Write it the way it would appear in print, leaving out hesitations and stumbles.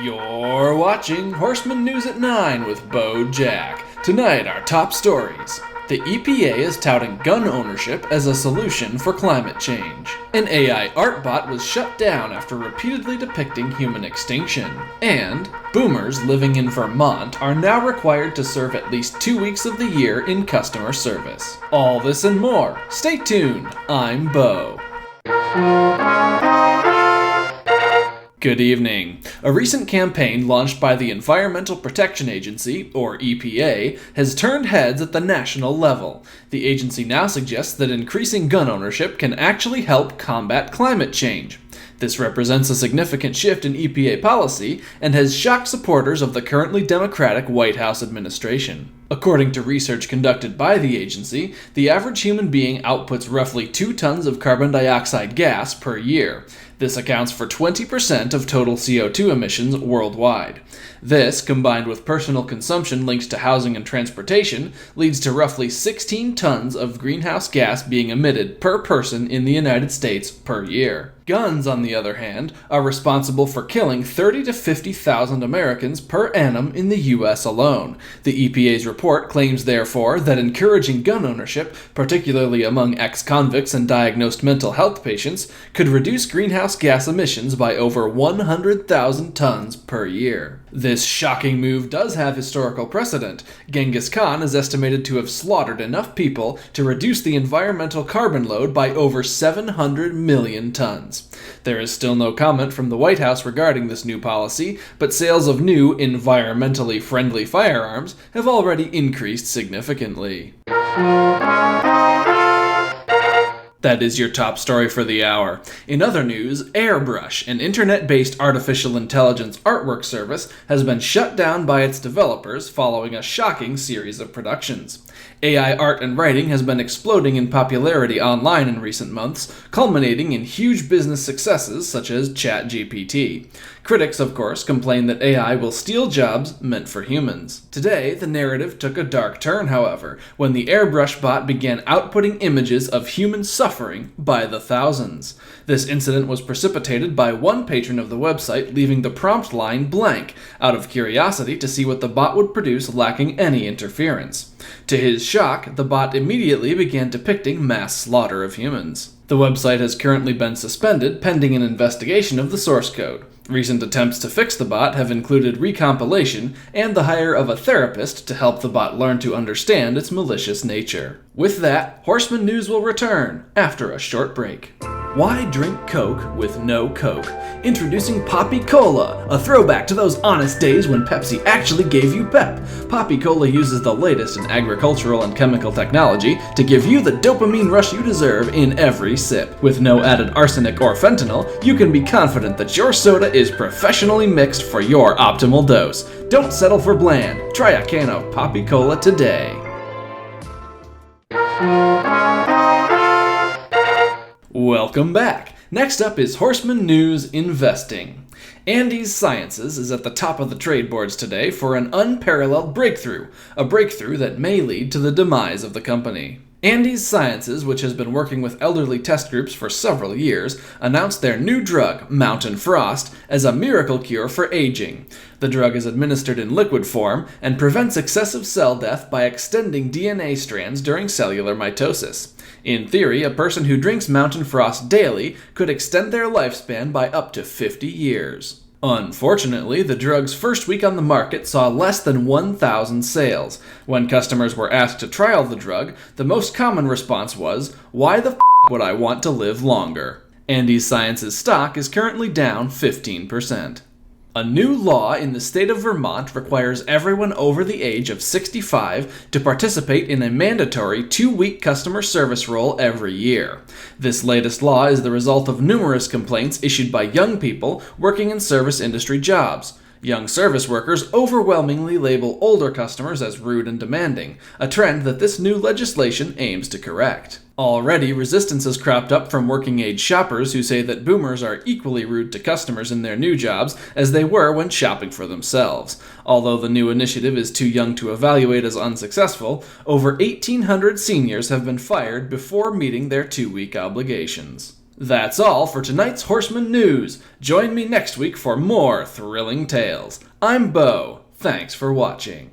You're watching Horseman News at 9 with Bo Jack. Tonight, our top stories. The EPA is touting gun ownership as a solution for climate change. An AI art bot was shut down after repeatedly depicting human extinction. And boomers living in Vermont are now required to serve at least 2 weeks of the year in customer service. All this and more. Stay tuned. I'm Bo. Good evening. A recent campaign launched by the Environmental Protection Agency, or EPA, has turned heads at the national level. The agency now suggests that increasing gun ownership can actually help combat climate change. This represents a significant shift in EPA policy and has shocked supporters of the currently Democratic White House administration. According to research conducted by the agency, the average human being outputs roughly 2 tons of carbon dioxide gas per year. This accounts for 20% of total CO2 emissions worldwide. This, combined with personal consumption linked to housing and transportation, leads to roughly 16 tons of greenhouse gas being emitted per person in the United States per year. Guns, on the other hand, are responsible for killing 30 to 50,000 Americans per annum in the U.S. alone. The EPA's report claims, therefore, that encouraging gun ownership, particularly among ex-convicts and diagnosed mental health patients, could reduce greenhouse gas emissions by over 100,000 tons per year. This shocking move does have historical precedent. Genghis Khan is estimated to have slaughtered enough people to reduce the environmental carbon load by over 700 million tons. There is still no comment from the White House regarding this new policy, but sales of new, environmentally friendly firearms have already increased significantly. That is your top story for the hour. In other news, Airbrush, an internet-based artificial intelligence artwork service, has been shut down by its developers following a shocking series of productions. AI art and writing has been exploding in popularity online in recent months, culminating in huge business successes such as ChatGPT. Critics, of course, complain that AI will steal jobs meant for humans. Today, the narrative took a dark turn, however, when the Airbrush bot began outputting images of human suffering by the thousands. This incident was precipitated by one patron of the website leaving the prompt line blank, out of curiosity to see what the bot would produce lacking any interference. To his shock, the bot immediately began depicting mass slaughter of humans. The website has currently been suspended pending an investigation of the source code. Recent attempts to fix the bot have included recompilation and the hire of a therapist to help the bot learn to understand its malicious nature. With that, Horseman News will return after a short break. Why drink Coke with no Coke? Introducing Poppy Cola, a throwback to those honest days when Pepsi actually gave you pep. Poppy Cola uses the latest in agricultural and chemical technology to give you the dopamine rush you deserve in every sip. With no added arsenic or fentanyl, you can be confident that your soda is professionally mixed for your optimal dose. Don't settle for bland. Try a can of Poppy Cola today. Welcome back. Next up is Horseman News Investing. Andes Sciences is at the top of the trade boards today for an unparalleled breakthrough, a breakthrough that may lead to the demise of the company. Andes Sciences, which has been working with elderly test groups for several years, announced their new drug, Mountain Frost, as a miracle cure for aging. The drug is administered in liquid form and prevents excessive cell death by extending DNA strands during cellular mitosis. In theory, a person who drinks Mountain Frost daily could extend their lifespan by up to 50 years. Unfortunately, the drug's first week on the market saw less than 1,000 sales. When customers were asked to trial the drug, the most common response was, "Why the f*** would I want to live longer?" Andes Sciences stock is currently down 15%. A new law in the state of Vermont requires everyone over the age of 65 to participate in a mandatory 2-week customer service role every year. This latest law is the result of numerous complaints issued by young people working in service industry jobs. Young service workers overwhelmingly label older customers as rude and demanding, a trend that this new legislation aims to correct. Already, resistance has cropped up from working-age shoppers who say that boomers are equally rude to customers in their new jobs as they were when shopping for themselves. Although the new initiative is too young to evaluate as unsuccessful, over 1,800 seniors have been fired before meeting their 2-week obligations. That's all for tonight's Horseman News. Join me next week for more thrilling tales. I'm Bo. Thanks for watching.